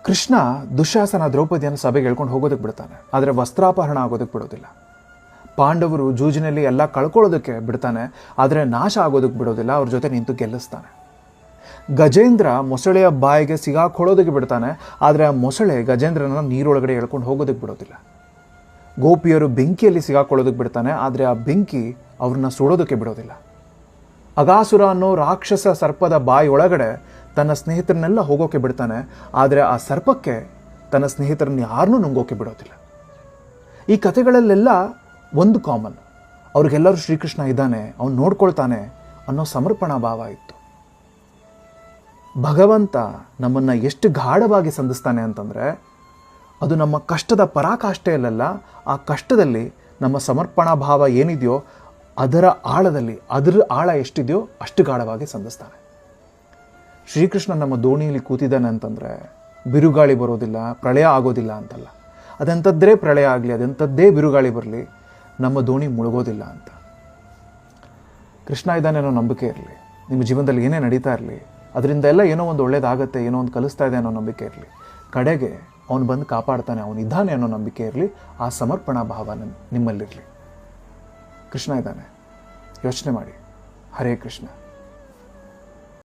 ಕೃಷ್ಣ ದುಶ್ಯಾಸನ ದ್ರೌಪದಿಯನ್ನು ಸಭೆಗೆ ಹೇಳ್ಕೊಂಡು ಹೋಗೋದಕ್ಕೆ ಬಿಡ್ತಾನೆ, ಆದರೆ ವಸ್ತ್ರಾಪಹರಣ ಆಗೋದಕ್ಕೆ ಬಿಡೋದಿಲ್ಲ. ಪಾಂಡವರು ಜೂಜಿನಲ್ಲಿ ಎಲ್ಲ ಕಳ್ಕೊಳ್ಳೋದಕ್ಕೆ ಬಿಡ್ತಾನೆ, ಆದರೆ ನಾಶ ಆಗೋದಕ್ಕೆ ಬಿಡೋದಿಲ್ಲ, ಅವ್ರ ಜೊತೆ ನಿಂತು ಗೆಲ್ಲಿಸ್ತಾನೆ. ಗಜೇಂದ್ರ ಮೊಸಳೆಯ ಬಾಯಿಗೆ ಸಿಗಾಕೊಳ್ಳೋದಕ್ಕೆ ಬಿಡ್ತಾನೆ, ಆದರೆ ಆ ಮೊಸಳೆ ಗಜೇಂದ್ರನ ನೀರೊಳಗಡೆ ಎಳ್ಕೊಂಡು ಹೋಗೋದಕ್ಕೆ ಬಿಡೋದಿಲ್ಲ. ಗೋಪಿಯರು ಬೆಂಕಿಯಲ್ಲಿ ಸಿಗಾಕೊಳ್ಳೋದಕ್ಕೆ ಬಿಡ್ತಾನೆ, ಆದರೆ ಆ ಬೆಂಕಿ ಅವ್ರನ್ನ ಸುಡೋದಕ್ಕೆ ಬಿಡೋದಿಲ್ಲ. ಅಗಾಸುರ ಅನ್ನೋ ರಾಕ್ಷಸ ಸರ್ಪದ ಬಾಯಿಯೊಳಗಡೆ ತನ್ನ ಸ್ನೇಹಿತರನ್ನೆಲ್ಲ ಹೋಗೋಕೆ ಬಿಡ್ತಾನೆ, ಆದರೆ ಆ ಸರ್ಪಕ್ಕೆ ತನ್ನ ಸ್ನೇಹಿತರನ್ನ ಯಾರನ್ನೂ ನುಂಗೋಕೆ ಬಿಡೋದಿಲ್ಲ. ಈ ಕಥೆಗಳಲ್ಲೆಲ್ಲ ಒಂದು ಕಾಮನ್, ಅವ್ರಿಗೆಲ್ಲರೂ ಶ್ರೀಕೃಷ್ಣ ಇದ್ದಾನೆ, ಅವನು ನೋಡ್ಕೊಳ್ತಾನೆ ಅನ್ನೋ ಸಮರ್ಪಣಾ ಭಾವ ಇತ್ತು. ಭಗವಂತ ನಮ್ಮನ್ನು ಎಷ್ಟು ಗಾಢವಾಗಿ ಸಂಧಿಸ್ತಾನೆ ಅಂತಂದರೆ ಅದು ನಮ್ಮ ಕಷ್ಟದ ಪರಾಕಾಷ್ಠೆಯಲ್ಲ, ಆ ಕಷ್ಟದಲ್ಲಿ ನಮ್ಮ ಸಮರ್ಪಣಾ ಭಾವ ಏನಿದೆಯೋ ಅದರ ಆಳದಲ್ಲಿ, ಅದರ ಆಳ ಎಷ್ಟಿದೆಯೋ ಅಷ್ಟು ಗಾಢವಾಗಿ ಸಂಧಿಸ್ತಾನೆ. ಶ್ರೀಕೃಷ್ಣ ನಮ್ಮ ದೋಣಿಯಲ್ಲಿ ಕೂತಿದ್ದಾನೆ ಅಂತಂದರೆ ಬಿರುಗಾಳಿ ಬರೋದಿಲ್ಲ, ಪ್ರಳಯ ಆಗೋದಿಲ್ಲ ಅಂತಲ್ಲ. ಅದೆಂಥದ್ದೇ ಪ್ರಳಯ ಆಗಲಿ, ಅದೆಂಥದ್ದೇ ಬಿರುಗಾಳಿ ಬರಲಿ, ನಮ್ಮ ದೋಣಿ ಮುಳುಗೋದಿಲ್ಲ ಅಂತ. ಕೃಷ್ಣ ಇದ್ದಾನೆ ಅನ್ನೋ ನಂಬಿಕೆ ಇರಲಿ, ನಿಮ್ಮ ಜೀವನದಲ್ಲಿ ಏನೇ ನಡೀತಾ ಇರಲಿ, ಅದರಿಂದ ಎಲ್ಲ ಏನೋ ಒಂದು ಒಳ್ಳೇದಾಗತ್ತೆ, ಏನೋ ಒಂದು ಕಲಿಸ್ತಾ ಇದೆ ಅನ್ನೋ ನಂಬಿಕೆ ಇರಲಿ, ಕಡೆಗೆ ಅವನು ಬಂದು ಕಾಪಾಡ್ತಾನೆ, ಅವನಿದ್ದಾನೆ ಅನ್ನೋ ನಂಬಿಕೆ ಇರಲಿ, ಆ ಸಮರ್ಪಣಾ ಭಾವ ನಿಮ್ಮಲ್ಲಿರಲಿ. ಕೃಷ್ಣ ಇದ್ದಾನೆ, ಯೋಚನೆ ಮಾಡಿ. ಹರೇ ಕೃಷ್ಣ.